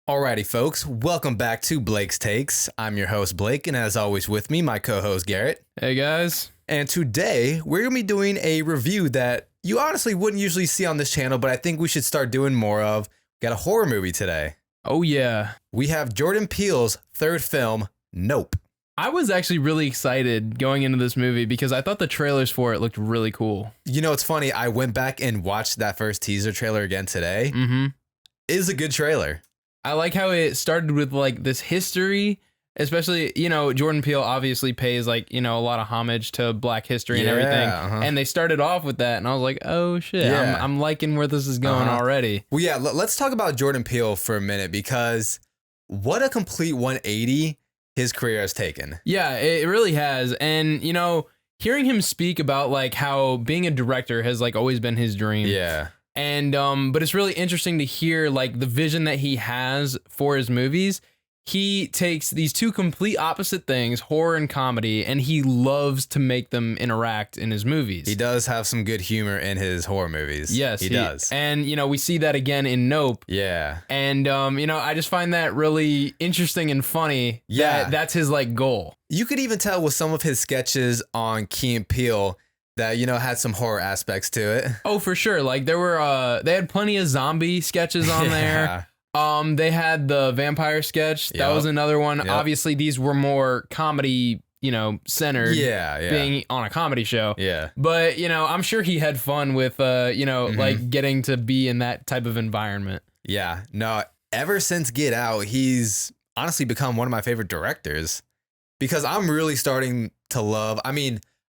Alrighty, folks, welcome back to Blake's Takes. I'm your host, Blake, and as always with me, my co-host, Garrett. Hey, guys. And today, we're going to be doing a review that you honestly wouldn't usually see on this channel, but I think we should start doing more of. We got a horror movie today. Oh, yeah. We have Jordan Peele's third film, Nope. I was actually really excited going into this movie because I thought the trailers for it looked really cool. You know, it's funny. I went back and watched that first teaser trailer again today. Mm-hmm. It is a good trailer. I like how it started with like this history, especially, Jordan Peele obviously pays a lot of homage to Black history and everything. And they started off with that and I was like, oh shit, yeah. I'm liking where this is going already. Well, yeah, let's talk about Jordan Peele for a minute because what a complete 180 his career has taken. Yeah, it really has. And, hearing him speak about like how being a director has like always been his dream. Yeah. And but it's really interesting to hear like the vision that he has for his movies. He takes these two complete opposite things, horror and comedy, and he loves to make them interact in his movies. He does have some good humor in his horror movies. Yes, he does. And we see that again in Nope. Yeah. And I just find that really interesting and funny. Yeah. That's his like goal. You could even tell with some of his sketches on Key and Peele that, had some horror aspects to it. Oh, for sure. Like they had plenty of zombie sketches on there. They had the vampire sketch. That was another one. Yep. Obviously, these were more comedy, centered. Yeah. Being on a comedy show. Yeah. But, I'm sure he had fun with, like getting to be in that type of environment. Yeah. No, ever since Get Out, he's honestly become one of my favorite directors because I'm really starting to love,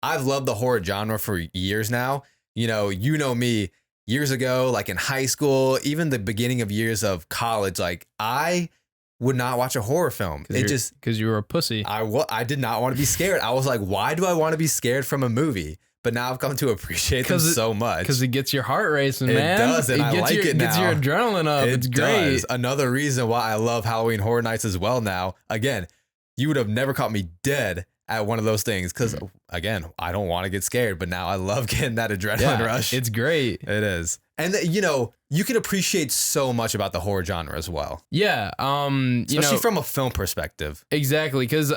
I've loved the horror genre for years now. You know me, years ago, like in high school, even the beginning of years of college, like I would not watch a horror film. Because you were a pussy. I did not want to be scared. I was like, why do I want to be scared from a movie? But now I've come to appreciate them so much. Because it gets your heart racing, man. It does, and I like it now. It gets your adrenaline up. It's great. Does. Another reason why I love Halloween Horror Nights as well now. Again, you would have never caught me dead at one of those things because, again, I don't want to get scared, but now I love getting that adrenaline rush. It's great. It is. And, you can appreciate so much about the horror genre as well. Yeah. Especially from a film perspective. Exactly. Because,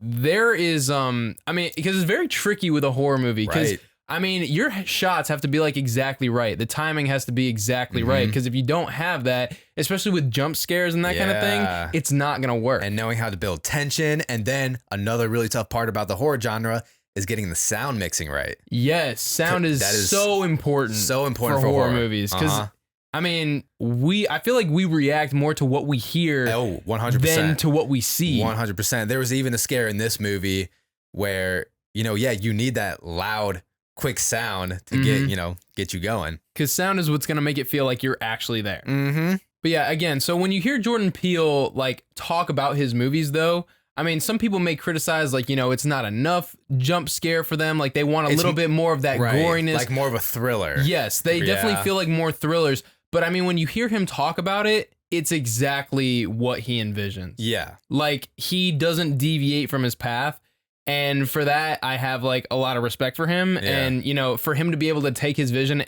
there is, because it's very tricky with a horror movie. Because, your shots have to be like exactly right. The timing has to be exactly right. Because if you don't have that, especially with jump scares and that kind of thing, it's not going to work. And knowing how to build tension. And then another really tough part about the horror genre is getting the sound mixing right. Yes. Sound is so important. So important for horror movies. Because, I feel like we react more to what we hear 100%. than to what we see. 100%. There was even a scare in this movie where, you need that loud, quick sound to get you going. Because sound is what's going to make it feel like you're actually there. But yeah, again, so when you hear Jordan Peele like talk about his movies though, some people may criticize it's not enough jump scare for them. Like they want a little bit more of that goriness. Like more of a thriller. Yes, they definitely feel like more thrillers. But when you hear him talk about it, it's exactly what he envisions. Yeah. Like he doesn't deviate from his path. And for that, I have like a lot of respect for him. Yeah. And, for him to be able to take his vision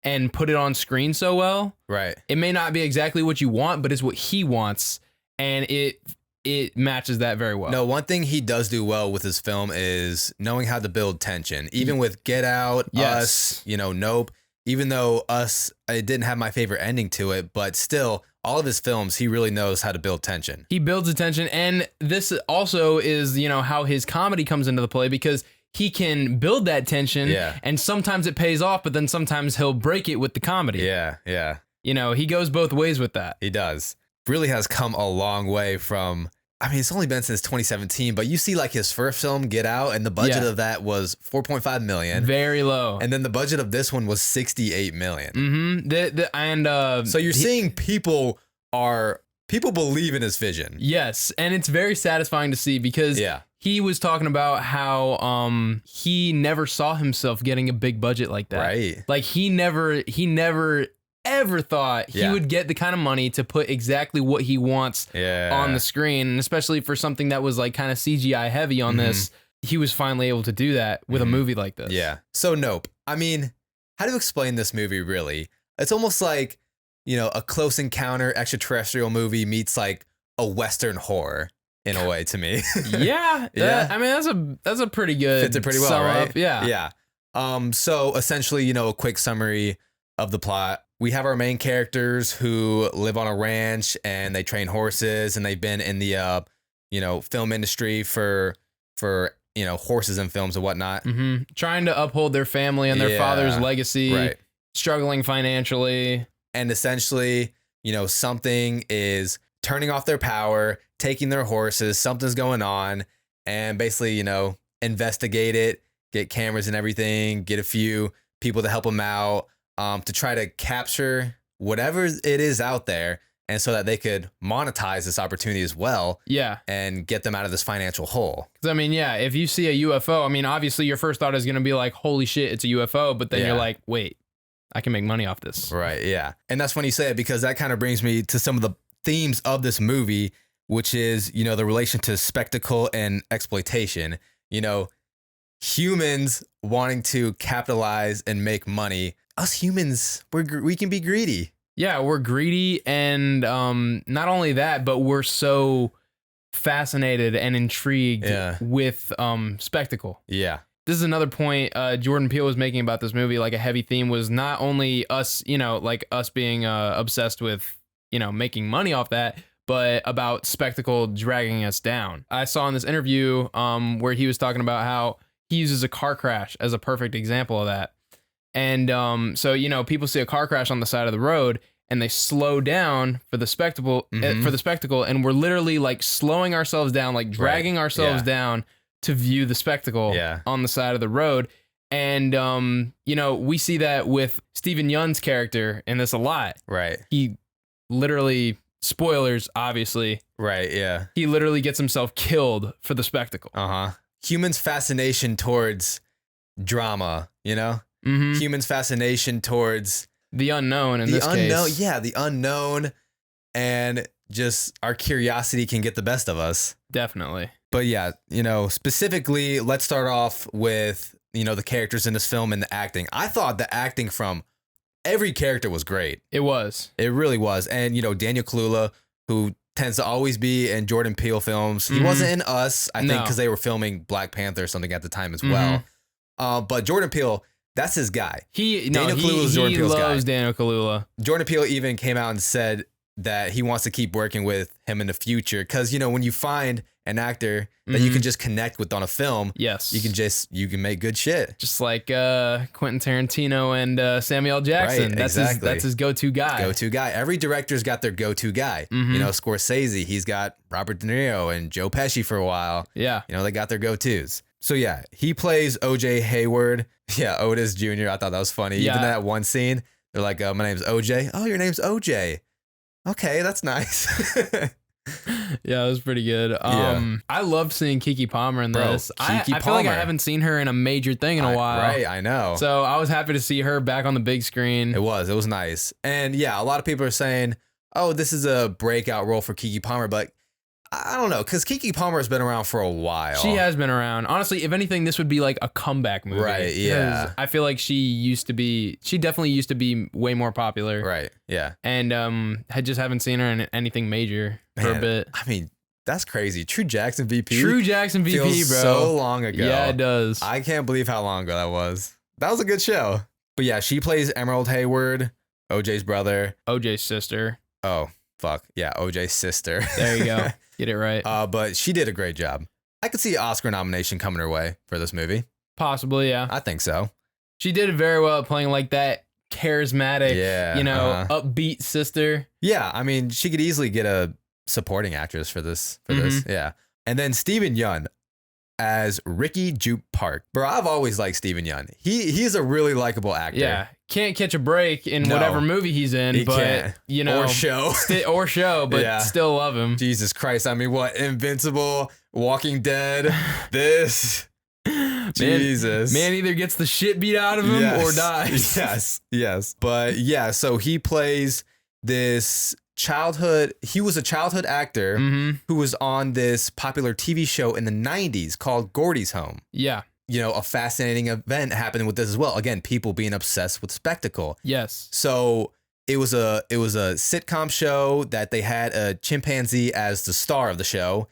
and put it on screen so well. Right. It may not be exactly what you want, but it's what he wants. And it matches that very well. No, one thing he does do well with his film is knowing how to build tension. Even with Get Out, Us, Nope. Even though Us, it didn't have my favorite ending to it, but still, all of his films, he really knows how to build tension. He builds the tension, and this also is, how his comedy comes into the play because he can build that tension, and sometimes it pays off, but then sometimes he'll break it with the comedy. Yeah. He goes both ways with that. He does. Really has come a long way from... it's only been since 2017, but you see like his first film, Get Out, and the budget of that was $4.5 million. Very low. And then the budget of this one was $68 million. So you're seeing people believe in his vision. Yes. And it's very satisfying to see because he was talking about how he never saw himself getting a big budget like that. Right. Like he never ever thought he would get the kind of money to put exactly what he wants on the screen, and especially for something that was like kind of CGI heavy on this, he was finally able to do that with a movie like this. Yeah. So Nope. How to explain this movie really? It's almost like a close encounter extraterrestrial movie meets like a Western horror in a way to me. Yeah. Yeah. I mean, that's a pretty good Fits it pretty well, sum right? up. Yeah. Yeah. So essentially, a quick summary of the plot. We have our main characters who live on a ranch and they train horses, and they've been in the film industry for horses and films and whatnot. Mm-hmm. Trying to uphold their family and their father's legacy, right. Struggling financially. And essentially, something is turning off their power, taking their horses, something's going on, and basically, investigate it, get cameras and everything, get a few people to help them out, to try to capture whatever it is out there, and so that they could monetize this opportunity as well. Yeah. And get them out of this financial hole. Because, I mean, yeah, if you see a UFO, I mean, obviously your first thought is going to be like, holy shit, it's a UFO. But then you're like, wait, I can make money off this. Right. Yeah. And that's funny you say it, because that kind of brings me to some of the themes of this movie, which is, the relation to spectacle and exploitation. Humans wanting to capitalize and make money. Us humans, we can be greedy. Yeah, we're greedy, and not only that, but we're so fascinated and intrigued with spectacle. Yeah. This is another point Jordan Peele was making about this movie. Like, a heavy theme was not only us, like us being obsessed with, making money off that, but about spectacle dragging us down. I saw in this interview where he was talking about how he uses a car crash as a perfect example of that. And so, people see a car crash on the side of the road and they slow down for the spectacle, and we're literally like slowing ourselves down, like dragging ourselves down to view the spectacle on the side of the road. And, we see that with Steven Yeun's character in this a lot. Right. He literally, spoilers, obviously. Right. Yeah. He literally gets himself killed for the spectacle. Humans' fascination towards drama, Humans' fascination towards the unknown in this case. Yeah, the unknown, and just our curiosity can get the best of us. Definitely. But yeah, specifically, let's start off with, the characters in this film and the acting. I thought the acting from every character was great. It was. It really was. And, Daniel Kaluuya, who tends to always be in Jordan Peele films. He wasn't in Us, I think, because they were filming Black Panther or something at the time as well. But Jordan Peele, that's his guy. Daniel Kaluuya is Jordan Peele's guy. He loves Daniel Kaluuya. Jordan Peele even came out and said that he wants to keep working with him in the future. Because, when you find an actor that you can just connect with on a film, you can make good shit. Just like Quentin Tarantino and Samuel L. Jackson. Right, that's his go-to guy. Go-to guy. Every director's got their go-to guy. Scorsese, he's got Robert De Niro and Joe Pesci for a while. Yeah. They got their go-tos. So yeah, he plays OJ Hayward. Yeah, Otis Jr. I thought that was funny. Yeah. Even that one scene, they're like, my name's OJ. Oh, your name's OJ. Okay, that's nice. Yeah, it was pretty good. I loved seeing Keke Palmer in this. I feel like I haven't seen her in a major thing in a while. Right, I know. So I was happy to see her back on the big screen. It was nice. And yeah, a lot of people are saying, oh, this is a breakout role for Keke Palmer, but I don't know, because Keke Palmer has been around for a while. She has been around. Honestly, if anything, this would be like a comeback movie. Right, yeah. I feel like she definitely used to be way more popular. Right, yeah. And haven't seen her in anything major for a bit. I mean, that's crazy. True Jackson VP. True Jackson VP, feels bro. So long ago. Yeah, it does. I can't believe how long ago that was. That was a good show. But yeah, she plays Emerald Hayward, OJ's brother. OJ's sister. Oh, fuck. Yeah, OJ's sister. There you go. Get it right. But she did a great job. I could see an Oscar nomination coming her way for this movie. Possibly, yeah. I think so. She did it very well playing like that charismatic, upbeat sister. Yeah, I mean, she could easily get a supporting actress for this. This, yeah. And then Steven Yeun as Ricky Jupe Park. Bro, I've always liked Steven Yeun. He's a really likable actor. Yeah. Can't catch a break in whatever movie he's in, but or show. But still love him. Jesus Christ. I mean, what? Invincible, Walking Dead, this. Jesus. Man either gets the shit beat out of him or dies. Yes. But yeah, so he plays this he was a childhood actor who was on this popular TV show in the 90s called Gordy's Home. Yeah. A fascinating event happened with this as well. Again, people being obsessed with spectacle. Yes. So it was a sitcom show that they had a chimpanzee as the star of the show,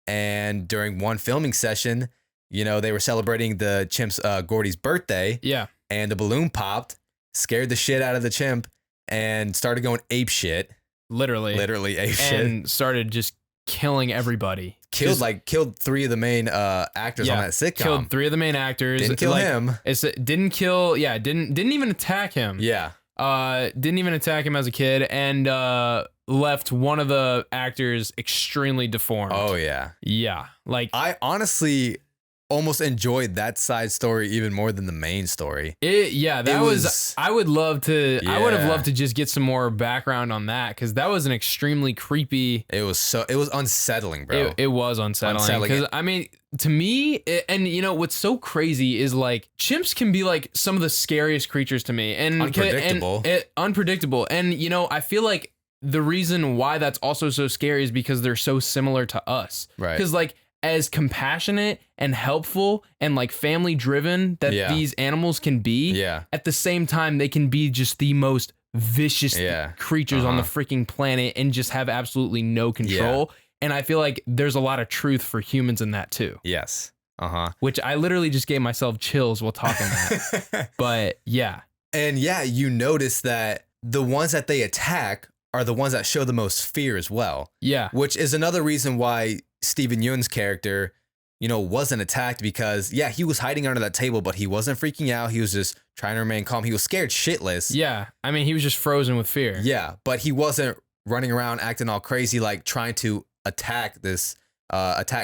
and during one filming session, they were celebrating the chimp's Gordy's birthday. Yeah. And the balloon popped, scared the shit out of the chimp, and started going ape shit. Literally ape shit. And started just killing everybody. Killed 3 of the main actors on that sitcom. Killed 3 of the main actors. Didn't kill him. Didn't kill. Yeah. Didn't even attack him. Yeah. Didn't even attack him as a kid, and left one of the actors extremely deformed. Oh yeah. Yeah. Like, I honestly almost enjoyed that side story even more than the main story. I would love to. Yeah. I would have loved to just get some more background on that, because that was an extremely creepy. It was unsettling, bro. It was unsettling because I mean, to me, and what's so crazy is like chimps can be like some of the scariest creatures to me, and unpredictable, and I feel like the reason why that's also so scary is because they're so similar to us, right? Because like, as compassionate and helpful and like family driven that these animals can be, at the same time they can be just the most vicious creatures on the freaking planet and just have absolutely no control. And I feel like there's a lot of truth for humans in that too. Yes. Which I literally just gave myself chills while talking that. But yeah. And you notice that the ones that they attack are the ones that show the most fear as well. Yeah. Which is another reason why Steven Yeun's character, wasn't attacked, because he was hiding under that table, but he wasn't freaking out. He was just trying to remain calm. He was scared shitless. Yeah. I mean, he was just frozen with fear. Yeah. But he wasn't running around acting all crazy, like trying to attack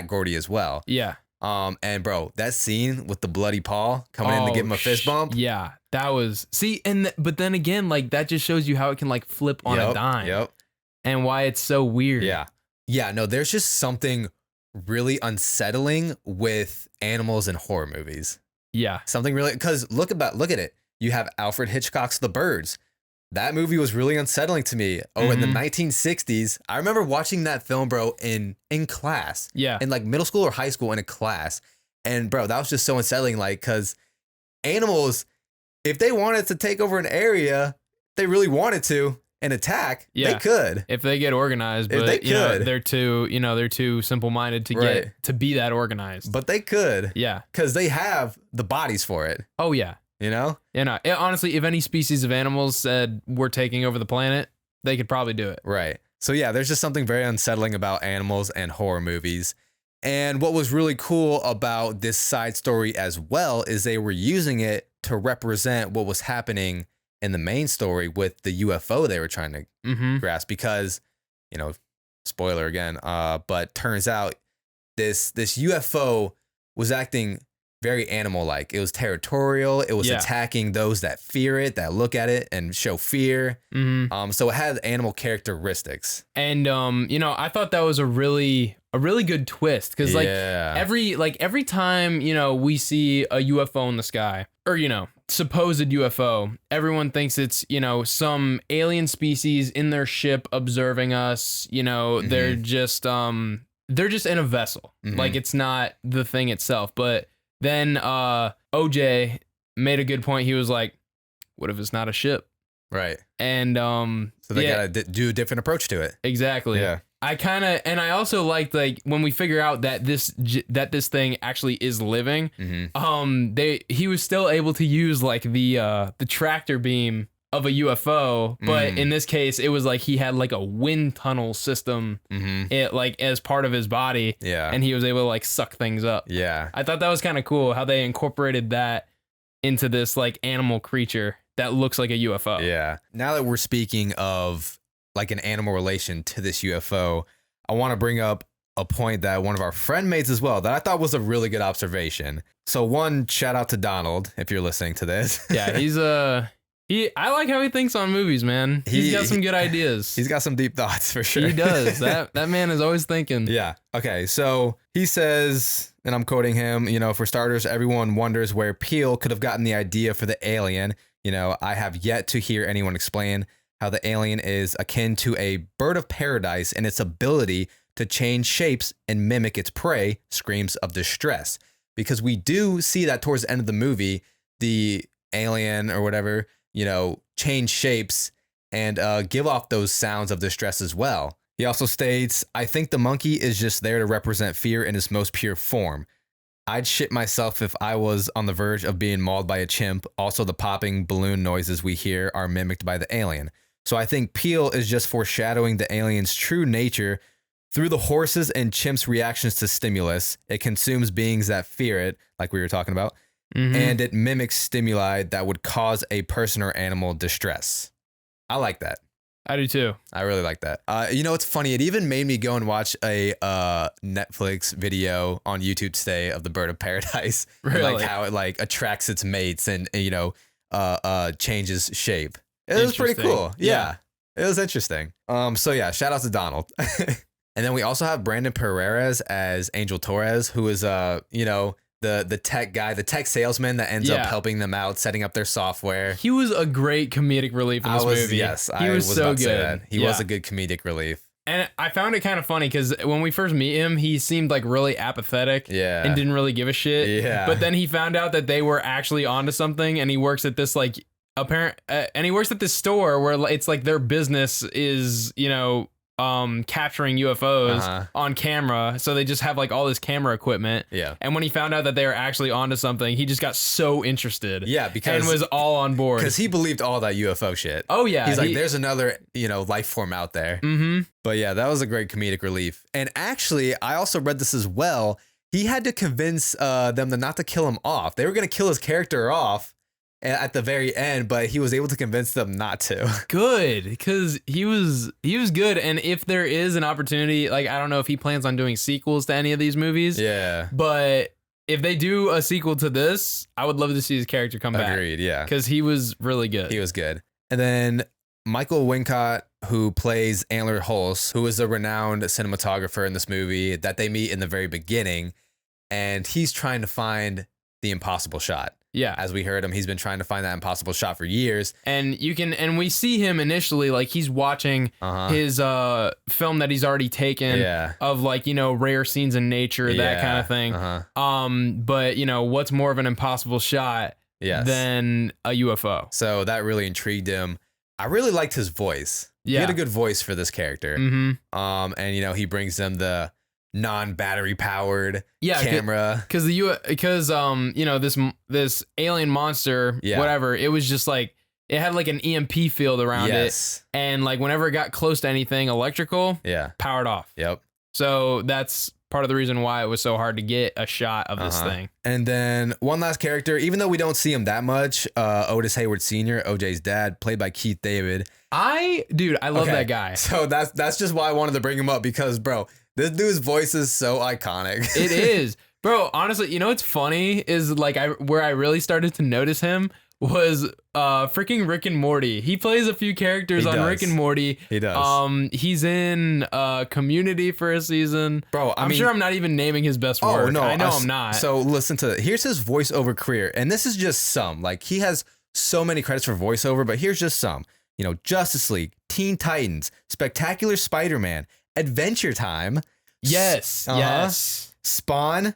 Gordy as well. Yeah. And bro, that scene with the bloody paw coming in to give him a fist bump. Yeah. That was, but then again, like that just shows you how it can like flip on a dime. Yep. And why it's so weird. Yeah. Yeah, no, there's just something really unsettling with animals in horror movies. Yeah. Something really, because look at it. You have Alfred Hitchcock's The Birds. That movie was really unsettling to me. Oh, in the 1960s. I remember watching that film, bro, in class. Yeah. In like middle school or high school in a class. And bro, that was just so unsettling, like, because animals, if they wanted to take over an area, they really wanted to, and attack, they could. If they get organized, but they could. They're too simple-minded to be that organized. But they could. Yeah. Because they have the bodies for it. Oh, yeah. Honestly, if any species of animals said we're taking over the planet, they could probably do it. Right. So yeah, there's just something very unsettling about animals and horror movies. And what was really cool about this side story as well is they were using it to represent what was happening in the main story with the UFO they were trying to grasp, because, spoiler again, but turns out this UFO was acting very animal-like. It was territorial. It was attacking those that fear it, that look at it and show fear. So it had animal characteristics. And I thought that was a really good twist, because every time we see a UFO in the sky, or supposed UFO, everyone thinks it's some alien species in their ship observing us. They're just in a vessel. Like, it's not the thing itself. But then OJ made a good point. He was like, what if it's not a ship? Right. And so they gotta do a different approach to it. Exactly. Yeah. I also liked, like, when we figure out that this thing actually is living, he was still able to use like the tractor beam of a UFO, but in this case it was like he had like a wind tunnel system, it like as part of his body, and he was able to like suck things up. Yeah, I thought that was kind of cool how they incorporated that into this like animal creature that looks like a UFO. Yeah. Now that we're speaking of like an animal relation to this UFO, I want to bring up a point that one of our friend mates as well that I thought was a really good observation. So one, shout out to Donald if you're listening to this. Yeah, I like how he thinks on movies, man. He's got some good ideas. He's got some deep thoughts for sure. He does. That man is always thinking. Yeah. Okay. So he says, and I'm quoting him, for starters, everyone wonders where Peele could have gotten the idea for the alien. I have yet to hear anyone explain how the alien is akin to a bird of paradise in its ability to change shapes and mimic its prey, screams of distress. Because we do see that towards the end of the movie, the alien or whatever, change shapes and give off those sounds of distress as well. He also states, I think the monkey is just there to represent fear in its most pure form. I'd shit myself if I was on the verge of being mauled by a chimp. Also, the popping balloon noises we hear are mimicked by the alien. So I think Peele is just foreshadowing the alien's true nature through the horses and chimps' reactions to stimulus. It consumes beings that fear it, like we were talking about, and it mimics stimuli that would cause a person or animal distress. I like that. I do too. I really like that. You know, it's funny. It even made me go and watch a Netflix video on YouTube today of the bird of paradise. Really? And, like, how it like attracts its mates and you know, changes shape. It was pretty cool. Yeah. It was interesting. So yeah, shout out to Donald. And then we also have Brandon Perez as Angel Torres, who is you know, the tech guy, the tech salesman that ends up helping them out, setting up their software. He was a great comedic relief in this movie. Yes, he was so good. He was a good comedic relief. And I found it kind of funny because when we first meet him, he seemed like really apathetic and didn't really give a shit. Yeah. But then he found out that they were actually onto something, and he works at this like and he works at this store where it's like their business is, you know, capturing UFOs on camera. So they just have like all this camera equipment. Yeah. And when he found out that they were actually onto something, he just got so interested. Yeah, because and was all on board. Because he believed all that UFO shit. Oh yeah. He's like, there's another, you know, life form out there. But yeah, that was a great comedic relief. And actually, I also read this as well. He had to convince them not to kill him off. They were going to kill his character off at the very end, but he was able to convince them not to. Good, because he was good. And if there is an opportunity, like, I don't know if he plans on doing sequels to any of these movies. Yeah. But if they do a sequel to this, I would love to see his character come back. Agreed, yeah. Because he was really good. He was good. And then Michael Wincott, who plays Antler Hulse, who is a renowned cinematographer in this movie that they meet in the very beginning, and he's trying to find the impossible shot. Yeah. As we heard him, he's been trying to find that impossible shot for years. And we see him initially, like he's watching his film that he's already taken of like, you know, rare scenes in nature, that kind of thing. But you know, what's more of an impossible shot than a UFO? So that really intrigued him. I really liked his voice. He had a good voice for this character. And you know, he brings them the non-battery powered camera because you know, this alien monster, whatever, it was just like it had like an EMP field around it, and like whenever it got close to anything electrical, powered off. So that's part of the reason why it was so hard to get a shot of this thing. And then one last character, even though we don't see him that much, Otis Hayward Sr., OJ's dad, played by Keith David. I love that guy. So that's just why I wanted to bring him up, because bro, this dude's voice is so iconic. It is. Bro, honestly, you know what's funny is like where I really started to notice him was freaking Rick and Morty. He plays a few characters on Rick and Morty. He does. He's in Community for a season. Bro, I'm sure I'm not even naming his best work. No, I know I'm not. So listen to it. Here's his voiceover career, and this is just some. Like, he has so many credits for voiceover, but here's just some. You know, Justice League, Teen Titans, Spectacular Spider-Man, Adventure Time. Yes. Yes. Spawn.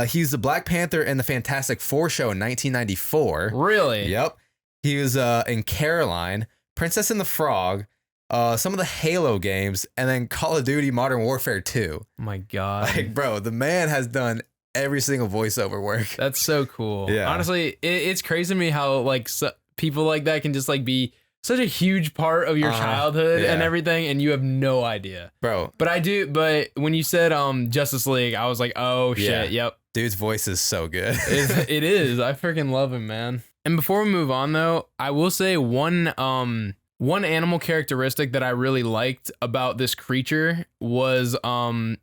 He's the Black Panther in the Fantastic Four show in 1994. Really? Yep. He was in Caroline, Princess and the Frog, some of the Halo games, and then Call of Duty Modern Warfare 2. Oh my God. Like, bro, the man has done every single voiceover work. That's so cool. Yeah. Honestly, it's crazy to me how like people like that can just like be such a huge part of your childhood and everything, and you have no idea, bro. But I do. But when you said Justice League, I was like, oh shit, yep. Dude's voice is so good. It is. I freaking love him, man. And before we move on, though, I will say one animal characteristic that I really liked about this creature was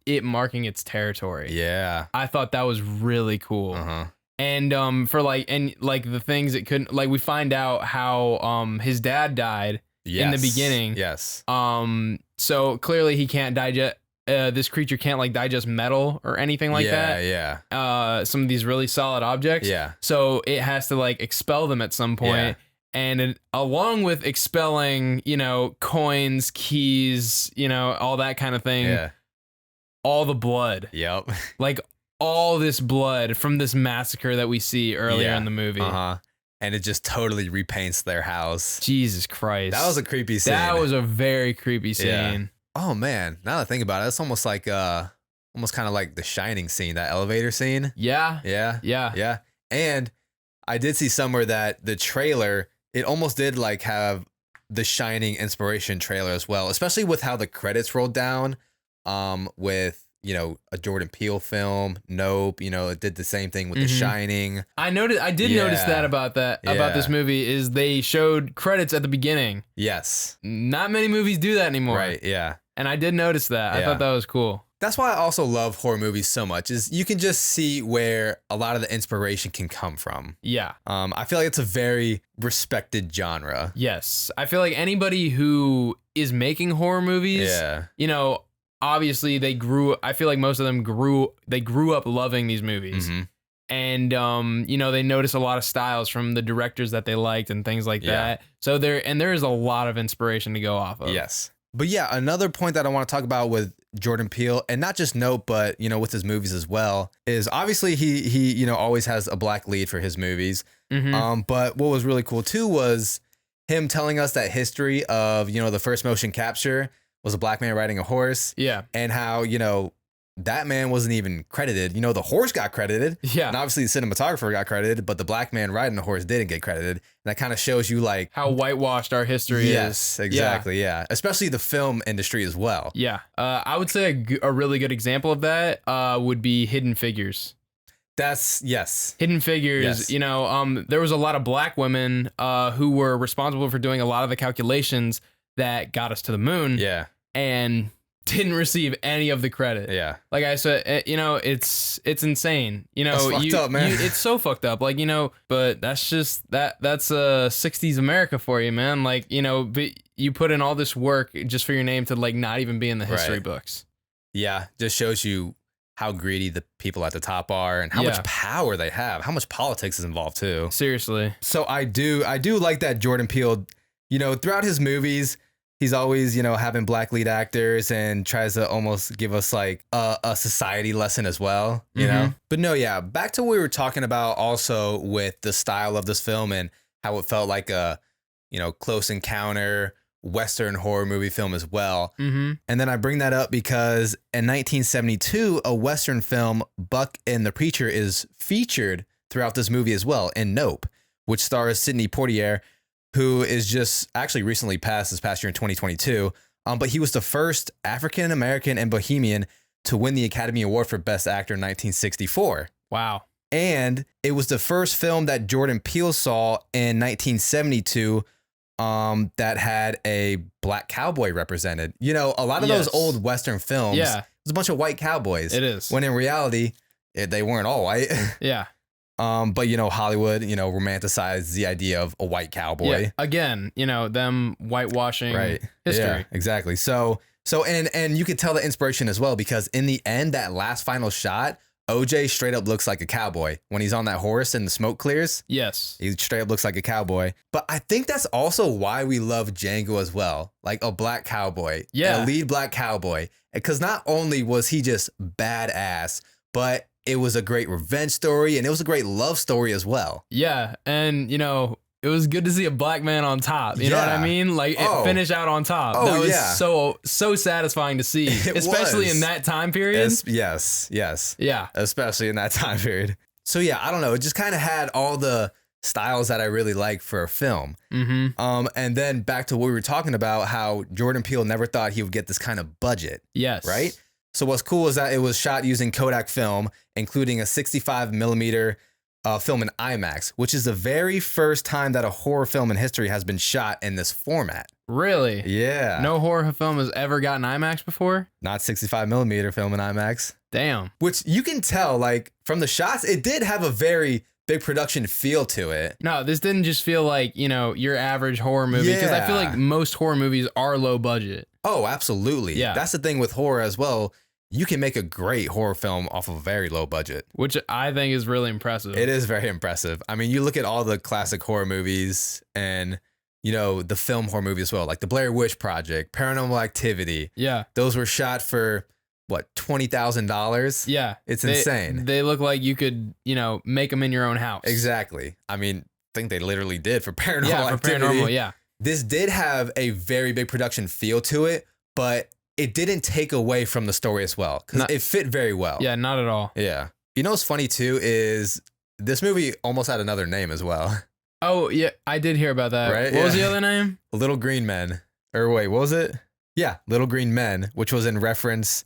it marking its territory. Yeah, I thought that was really cool. And for like the things it couldn't, like, we find out how his dad died in the beginning. Yes. So clearly he can't digest. This creature can't like digest metal or anything like that. Yeah. Some of these really solid objects. Yeah. So it has to like expel them at some point. And along with expelling, you know, coins, keys, you know, all that kind of thing. Yeah. All the blood. Yep. Like all this blood from this massacre that we see earlier in the movie. and it just totally repaints their house. Jesus Christ. That was a creepy scene. That was a very creepy scene. Yeah. Oh man, now that I think about it, it's almost like almost kind of like the Shining scene, that elevator scene. Yeah. Yeah. Yeah. Yeah. And I did see somewhere that the trailer, it almost did like have the Shining inspiration trailer as well, especially with how the credits rolled down with, you know, a Jordan Peele film. Nope. You know, it did the same thing with The Shining. I did notice that about this movie is they showed credits at the beginning. Yes. Not many movies do that anymore. Right. Yeah. And I did notice that. I thought that was cool. That's why I also love horror movies so much, is you can just see where a lot of the inspiration can come from. Yeah. I feel like it's a very respected genre. Yes. I feel like anybody who is making horror movies, you know, obviously I feel like most of them grew up loving these movies. And, you know, they notice a lot of styles from the directors that they liked and things like that. So there is a lot of inspiration to go off of. Yes. But yeah, another point that I want to talk about with Jordan Peele, and not just Nope, but, you know, with his movies as well, is obviously he you know, always has a black lead for his movies. But what was really cool too was him telling us that history of, you know, the first motion capture was a black man riding a horse. Yeah. And how, you know, that man wasn't even credited. You know, the horse got credited. Yeah. And obviously the cinematographer got credited, but the black man riding the horse didn't get credited. And that kind of shows you like how whitewashed our history is. Yes, exactly. Yeah. Especially the film industry as well. Yeah. I would say a really good example of that would be Hidden Figures. Hidden Figures. You know, there was a lot of black women who were responsible for doing a lot of the calculations that got us to the moon. Yeah. And didn't receive any of the credit. Yeah. Like I said, you know, it's insane. You know, that's fucked up, man. It's so fucked up. Like, you know, but that's just that's 60s America for you, man. Like, you know, but you put in all this work just for your name to like not even be in the history books. Yeah. Just shows you how greedy the people at the top are and how much power they have, how much politics is involved too. Seriously. So I do like that Jordan Peele, you know, throughout his movies, he's always, you know, having black lead actors and tries to almost give us like a society lesson as well, you know? But no, yeah, back to what we were talking about also with the style of this film and how it felt like a, you know, close encounter Western horror movie film as well. And then I bring that up because in 1972, a Western film, Buck and the Preacher, is featured throughout this movie as well in Nope, which stars Sidney Poitier, who is just actually recently passed this past year in 2022. But he was the first African-American and Bohemian to win the Academy Award for Best Actor in 1964. Wow. And it was the first film that Jordan Peele saw in 1972 that had a black cowboy represented. You know, a lot of those old Western films, it was a bunch of white cowboys. It is. When in reality, they weren't all white. Yeah. But, you know, Hollywood, you know, romanticized the idea of a white cowboy. Yeah. Again, you know, them whitewashing history. Yeah, exactly. So and you could tell the inspiration as well, because in the end, that last final shot, OJ straight up looks like a cowboy when he's on that horse and the smoke clears. Yes. He straight up looks like a cowboy. But I think that's also why we love Django as well. Like a black cowboy. Yeah. A lead black cowboy. Because not only was he just badass, but it was a great revenge story and it was a great love story as well. Yeah. And, you know, it was good to see a black man on top. You know what I mean? Like it finish out on top. That was so satisfying to see, especially in that time period. Yes. Yeah. Especially in that time period. So yeah, I don't know. It just kind of had all the styles that I really like for a film. And then back to what we were talking about, how Jordan Peele never thought he would get this kind of budget. Yes. Right? So what's cool is that it was shot using Kodak film, including a 65 millimeter film in IMAX, which is the very first time that a horror film in history has been shot in this format. Really? Yeah. No horror film has ever gotten IMAX before? Not 65 millimeter film in IMAX. Damn. Which you can tell, like, from the shots, it did have a very big production feel to it. No, this didn't just feel like, you know, your average horror movie, because I feel like most horror movies are low budget. Oh, absolutely. Yeah. That's the thing with horror as well. You can make a great horror film off of a very low budget. Which I think is really impressive. It is very impressive. I mean, you look at all the classic horror movies and, you know, the film horror movies as well, like the Blair Witch Project, Paranormal Activity. Yeah. Those were shot for, what, $20,000? Yeah. It's insane. They look like you could, you know, make them in your own house. Exactly. I mean, think they literally did for Paranormal Yeah, for Activity. Paranormal, yeah. This did have a very big production feel to it, but it didn't take away from the story as well because it fit very well. Yeah, not at all. Yeah. You know what's funny too is this movie almost had another name as well. Oh, yeah, I did hear about that. Right? What was the other name? Little Green Men. Or wait, what was it? Yeah, Little Green Men, which was in reference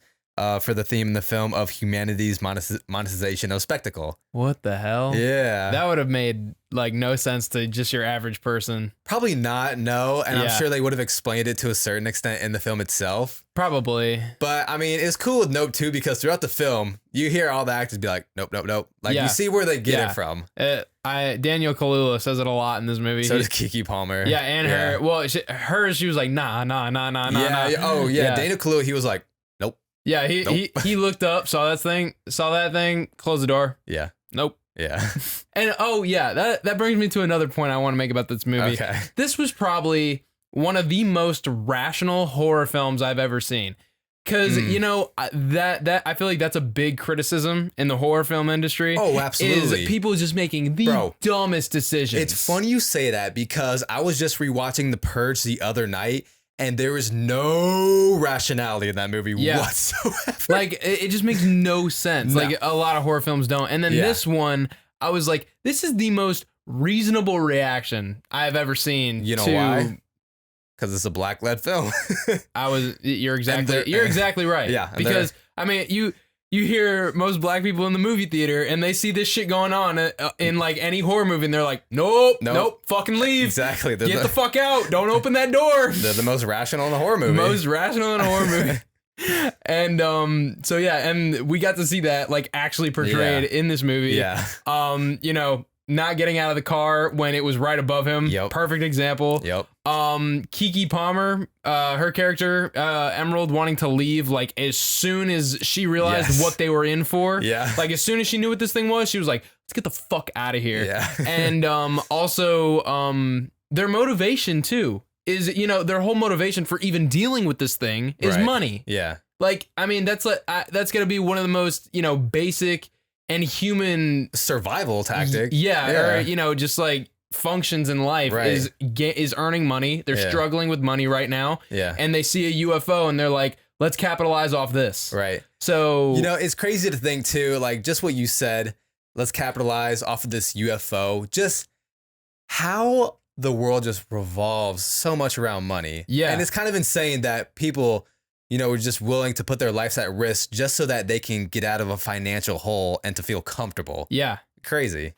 for the theme in the film of humanity's monetization of spectacle. What the hell? Yeah. That would have made like no sense to just your average person. Probably not, no. And I'm Yeah. sure they would have explained it to a certain extent in the film itself. Probably. But I mean, it's cool with Nope too, because throughout the film, you hear all the actors be like, nope, nope, nope. Like Yeah. you see where they get Yeah. it from. Daniel Kaluuya says it a lot in this movie. So does Keke Palmer. Yeah, and her. Well, she was like, nah. Yeah. Oh, yeah. Daniel Kaluuya, he was like, nope. Yeah, he looked up, saw that thing, closed the door. Yeah. Nope. Yeah. And oh yeah, that brings me to another point I want to make about this movie. Okay. This was probably one of the most rational horror films I've ever seen. Cause you know that I feel like that's a big criticism in the horror film industry. Oh, absolutely. Is people just making the dumbest decisions. It's funny you say that because I was just rewatching The Purge the other night and there is no rationality in that movie whatsoever. Like it just makes no sense. No. Like a lot of horror films don't. And then this one, I was like, this is the most reasonable reaction I've ever seen. You know why? Because it's a black-led film. You're exactly right. Yeah. Because I mean, you hear most black people in the movie theater and they see this shit going on in like any horror movie and they're like, nope, fucking leave. Exactly. Get the fuck out. Don't open that door. They're the most rational in a horror movie. Most rational in a horror movie. And so yeah, and we got to see that like actually portrayed in this movie. Yeah. You know, not getting out of the car when it was right above him. Yep. Perfect example. Yep. Keke Palmer, her character, Emerald, wanting to leave like as soon as she realized what they were in for. Yeah. Like as soon as she knew what this thing was, she was like, let's get the fuck out of here. Yeah. And also their motivation too is, you know, their whole motivation for even dealing with this thing is money. Yeah. Like, I mean, that's gonna be one of the most, you know, basic and human survival tactic. Or, you know, just like functions in life is earning money. They're struggling with money right now. Yeah. And they see a UFO and they're like, let's capitalize off this. Right. So, you know, it's crazy to think too, like just what you said, let's capitalize off of this UFO. Just how the world just revolves so much around money. Yeah. And it's kind of insane that people, you know, are just willing to put their lives at risk just so that they can get out of a financial hole and to feel comfortable. Yeah. Crazy.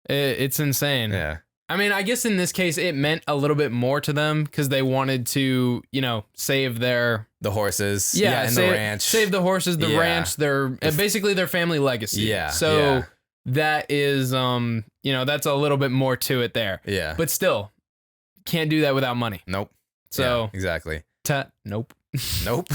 It's insane. Yeah. I mean, I guess in this case, it meant a little bit more to them because they wanted to, you know, save the horses. And the ranch. Save the horses, the ranch, basically their family legacy. Yeah. So that is, you know, that's a little bit more to it there. Yeah. But still, can't do that without money. Nope. So exactly. Nope. Nope.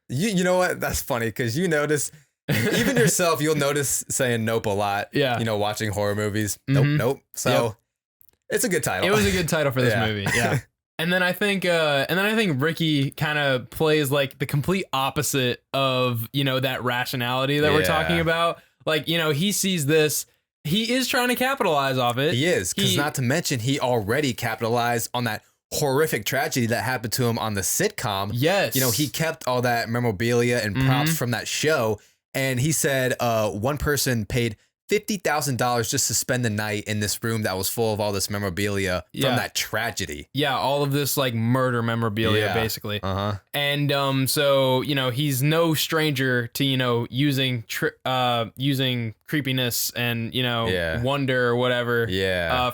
You know what? That's funny because you notice, even yourself, you'll notice saying nope a lot. Yeah. You know, watching horror movies. Nope. So it's a good title. It was a good title for this movie. Yeah. And then I think Ricky kind of plays like the complete opposite of, you know, that rationality that we're talking about. Like, you know, he sees this. He is trying to capitalize off it. He is. Because not to mention, he already capitalized on that horrific tragedy that happened to him on the sitcom. Yes. You know, he kept all that memorabilia and props from that show. And he said one person paid $50,000 just to spend the night in this room that was full of all this memorabilia from that tragedy. Yeah, all of this like murder memorabilia, basically. And so, you know, he's no stranger to, you know, using creepiness and, you know, wonder or whatever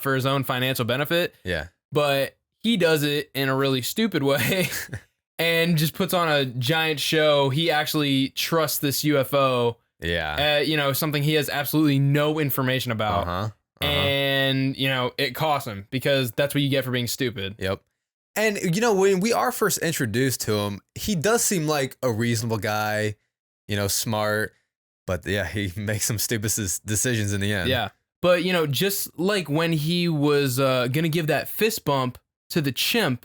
for his own financial benefit. Yeah. But he does it in a really stupid way and just puts on a giant show. He actually trusts this UFO. Yeah. You know, something he has absolutely no information about. And, you know, it costs him because that's what you get for being stupid. Yep. And, you know, when we are first introduced to him, he does seem like a reasonable guy, you know, smart. But yeah, he makes some stupid decisions in the end. Yeah. But, you know, just like when he was going to give that fist bump to the chimp,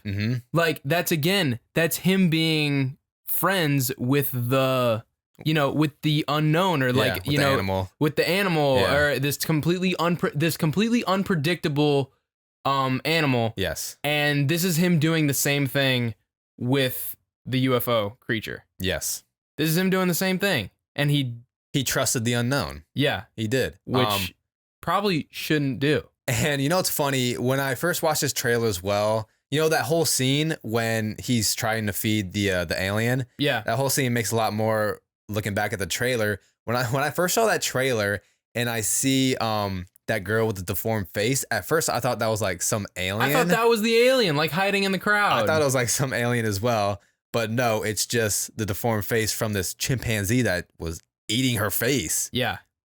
like that's him being friends with the, you know, with the unknown or like, you know, animal. with the animal or this completely unpredictable animal. Yes. And this is him doing the same thing with the UFO creature. Yes. This is him doing the same thing. And he trusted the unknown. Yeah. He did. Which probably shouldn't do. And you know what's funny? When I first watched this trailer as well, you know that whole scene when he's trying to feed the alien? Yeah. That whole scene makes a lot more looking back at the trailer. When I first saw that trailer and I see that girl with the deformed face, at first I thought that was like some alien. I thought that was the alien, like hiding in the crowd. I thought it was like some alien as well. But no, it's just the deformed face from this chimpanzee that was eating her face. Yeah.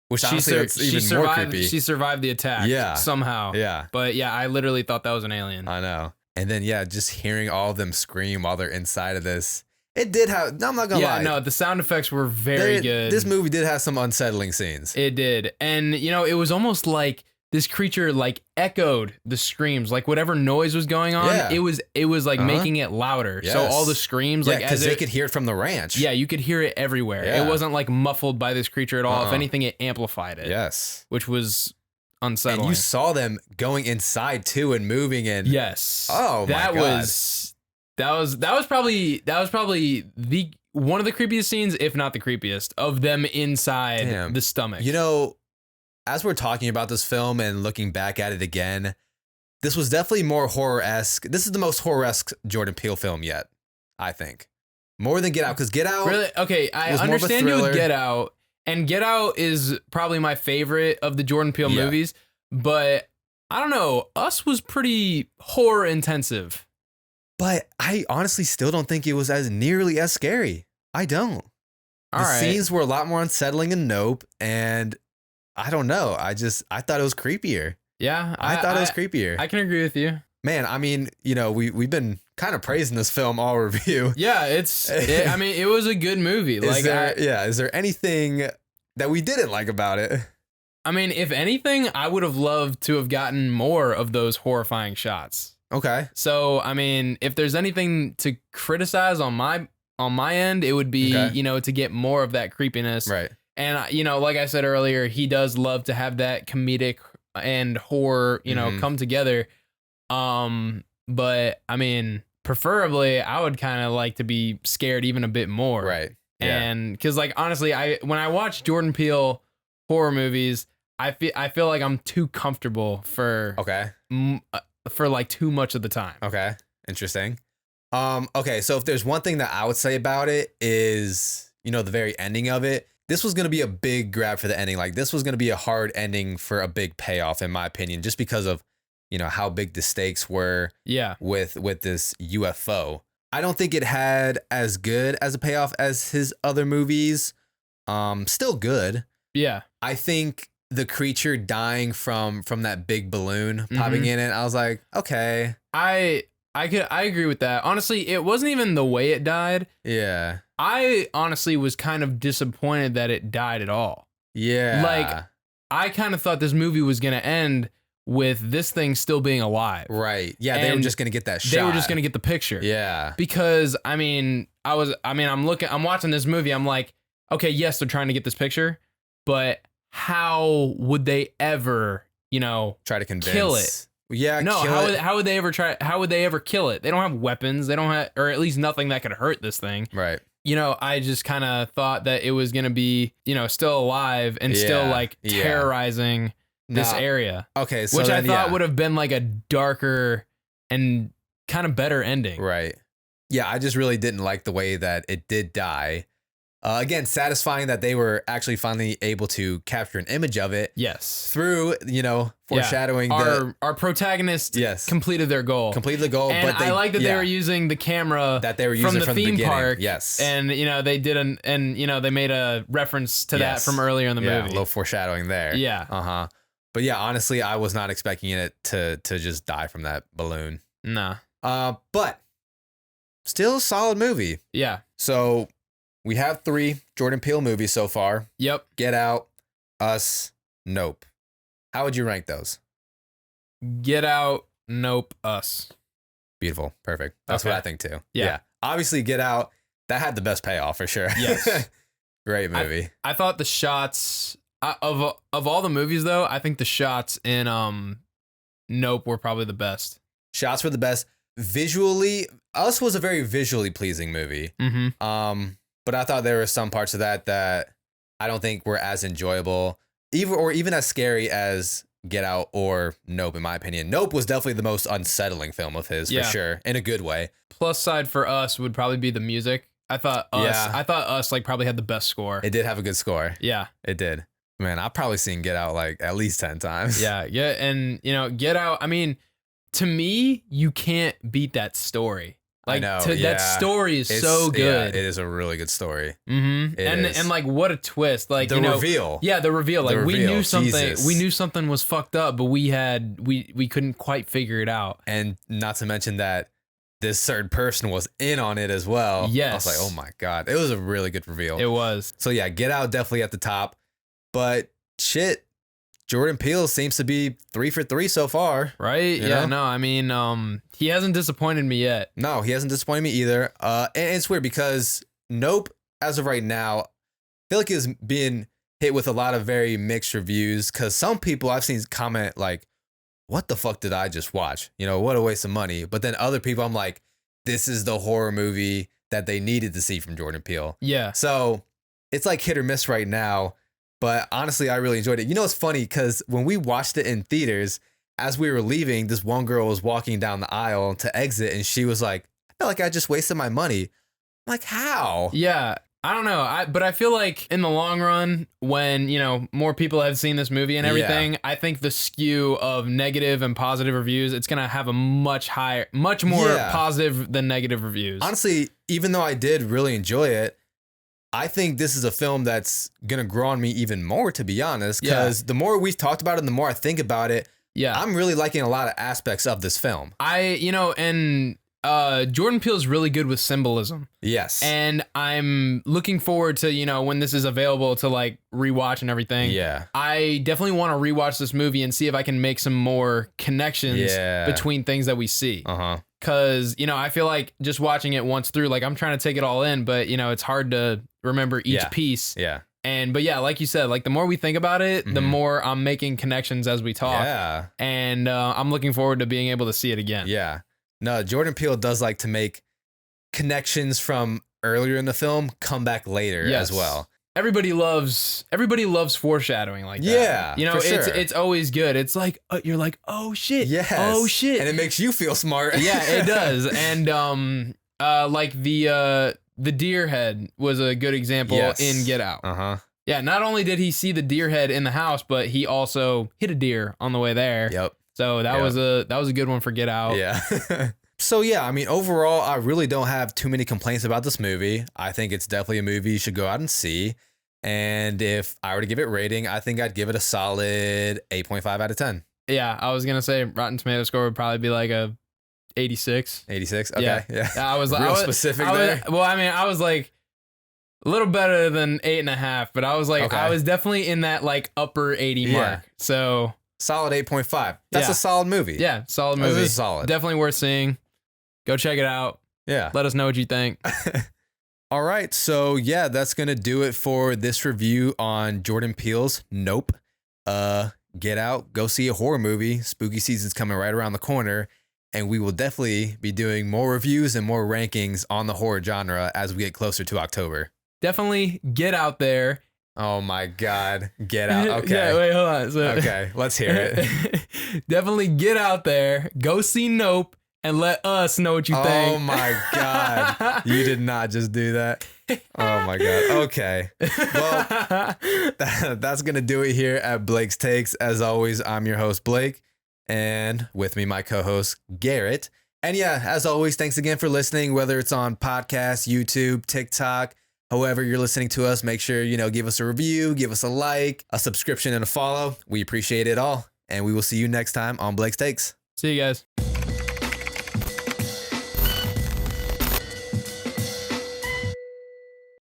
Which honestly, it's even more creepy. She survived the attack somehow. Yeah. But yeah, I literally thought that was an alien. I know. And then, yeah, just hearing all of them scream while they're inside of this. It did have, I'm not going to lie. Yeah, no, the sound effects were very good. This movie did have some unsettling scenes. It did. And, you know, it was almost like this creature like echoed the screams, like whatever noise was going on, it was like making it louder. Yes. So all the screams, like because they could hear it from the ranch. Yeah, you could hear it everywhere. Yeah. It wasn't like muffled by this creature at all. If anything, it amplified it. Yes, which was unsettling. And you saw them going inside too and moving and yes. Oh my God. That was probably the one of the creepiest scenes, if not the creepiest, of them inside the stomach. You know, as we're talking about this film and looking back at it again, this was definitely more horror-esque. This is the most horror-esque Jordan Peele film yet, I think. More than Get Out, because Get Out... Really? Okay, I understand you with Get Out, and Get Out is probably my favorite of the Jordan Peele movies, but I don't know, Us was pretty horror-intensive. But I honestly still don't think it was as nearly as scary. I don't. The scenes were a lot more unsettling in Nope, and... I don't know. I thought it was creepier. Yeah. I thought it was creepier. I can agree with you. Man, I mean, you know, we've been kind of praising this film all review. Yeah, I mean, it was a good movie. Is there anything that we didn't like about it? I mean, if anything, I would have loved to have gotten more of those horrifying shots. Okay. So, I mean, if there's anything to criticize on my end, it would be, you know, to get more of that creepiness. Right. And, you know, like I said earlier, he does love to have that comedic and horror, you know, come together. But I mean, preferably, I would kind of like to be scared even a bit more. Right. Yeah. And because, like, honestly, when I watch Jordan Peele horror movies, I feel like I'm too comfortable for like too much of the time. Okay. Interesting. Okay. So if there's one thing that I would say about it is, you know, the very ending of it. This was going to be a big grab for the ending. Like, this was going to be a hard ending for a big payoff, in my opinion, just because of, you know, how big the stakes were with this UFO. I don't think it had as good as a payoff as his other movies. Still good. Yeah. I think the creature dying from that big balloon popping in it, I was like, okay. I agree with that. Honestly, it wasn't even the way it died. Yeah. I honestly was kind of disappointed that it died at all. Yeah. Like, I kind of thought this movie was going to end with this thing still being alive. Right. Yeah, they were just going to get that shot. They were just going to get the picture. Yeah. Because, I mean, I'm watching this movie, I'm like, okay, yes, they're trying to get this picture, but how would they ever, you know, try to convince, kill it? Yeah, no. How would they ever try? How would they ever kill it? They don't have weapons. They don't have, or at least nothing that could hurt this thing. Right. You know, I just kind of thought that it was gonna be, you know, still alive and still like terrorizing this area. Okay, so which I thought would have been like a darker and kind of better ending. Right. Yeah, I just really didn't like the way that it did die. Again, satisfying that they were actually finally able to capture an image of it. Yes. Through, you know, foreshadowing our protagonist completed their goal. Completed the goal. And I like that they were using the camera that they were using from the theme park. Yes. And, you know, they did and, you know, they made a reference to that from earlier in the movie. A little foreshadowing there. Yeah. Uh-huh. But yeah, honestly, I was not expecting it to just die from that balloon. Nah. But still a solid movie. Yeah. So we have 3 Jordan Peele movies so far. Yep. Get Out, Us, Nope. How would you rank those? Get Out, Nope, Us. Beautiful. Perfect. That's what I think too. Yeah. Obviously, Get Out, that had the best payoff for sure. Yes. Great movie. I thought the shots of all the movies though, I think the shots in Nope were probably the best. Shots were the best. Visually, Us was a very visually pleasing movie. But I thought there were some parts of that I don't think were as enjoyable, even as scary as Get Out or Nope, in my opinion. Nope was definitely the most unsettling film of his, for sure, in a good way. Plus side for Us would probably be the music. I thought Us like probably had the best score. It did have a good score. Yeah. It did. Man, I've probably seen Get Out like at least 10 times. Yeah. And Get Out, I mean, to me, you can't beat that story. Like, I know, that story is so good. Yeah, it is a really good story. And like, what a twist! Like the reveal. Yeah, the reveal. Like we knew something. Jesus. We knew something was fucked up, but we couldn't quite figure it out. And not to mention that this certain person was in on it as well. Yes. I was like, oh my God. It was a really good reveal. It was. So yeah, Get Out definitely at the top. But shit, Jordan Peele seems to be 3 for 3 so far. Right? You Yeah, know? no, I mean, he hasn't disappointed me yet. No, he hasn't disappointed me either. And it's weird because Nope, as of right now, I feel like is being hit with a lot of very mixed reviews because some people I've seen comment like, what the fuck did I just watch? What a waste of money. But then other people, I'm like, this is the horror movie that they needed to see from Jordan Peele. Yeah. So it's like hit or miss right now. But honestly, I really enjoyed it. It's funny because when we watched it in theaters, as we were leaving, this one girl was walking down the aisle to exit and she was like, I feel like I just wasted my money. I'm like, how? Yeah. I don't know. But I feel like in the long run, when, more people have seen this movie and everything, I think the skew of negative and positive reviews, it's going to have a much more positive than negative reviews. Honestly, even though I did really enjoy it, I think this is a film that's going to grow on me even more, to be honest, because the more we've talked about it, the more I think about it. Yeah. I'm really liking a lot of aspects of this film. Jordan Peele is really good with symbolism. Yes. And I'm looking forward to, when this is available to like rewatch and everything. Yeah. I definitely want to rewatch this movie and see if I can make some more connections between things that we see. Cause, I feel like just watching it once through, like I'm trying to take it all in, but it's hard to remember each piece. Yeah. But yeah, like you said, like the more we think about it, the more I'm making connections as we talk. Yeah. And I'm looking forward to being able to see it again. Yeah. No, Jordan Peele does like to make connections from earlier in the film come back later as well. Everybody loves foreshadowing like that. Yeah. It's always good. It's like you're like, oh shit. Yes. Oh shit. And it makes you feel smart. Yeah, it does. And like the deer head was a good example in Get Out. Yeah, not only did he see the deer head in the house, but he also hit a deer on the way there. Yep. So that was a good one for Get Out. Yeah. So yeah, I mean, overall, I really don't have too many complaints about this movie. I think it's definitely a movie you should go out and see. And if I were to give it rating, I think I'd give it a solid 8.5 out of 10. Yeah, I was gonna say Rotten Tomato score would probably be like a 86. 86. Okay. Yeah. I was specific there. I was like a little better than 8.5, but I was like, I was definitely in that like upper 80 mark. So solid 8.5. That's a solid movie. Yeah, solid movie. This is solid. Definitely worth seeing. Go check it out. Yeah. Let us know what you think. All right. So yeah, that's going to do it for this review on Jordan Peele's Nope. Get out, go see a horror movie. Spooky season's coming right around the corner. And we will definitely be doing more reviews and more rankings on the horror genre as we get closer to October. Definitely get out there. Oh my God. Get out. Okay. Yeah, wait, hold on. So, okay, let's hear it. Definitely get out there, go see Nope, and let us know what you think. Oh my God. You did not just do that. Oh my God. Okay. Well, that's going to do it here at Blake's Takes. As always, I'm your host, Blake, and with me, my co-host, Garrett. And yeah, as always, thanks again for listening, whether it's on podcasts, YouTube, TikTok, however you're listening to us. Make sure, give us a review, give us a like, a subscription, and a follow. We appreciate it all. And we will see you next time on Blake's Takes. See you guys.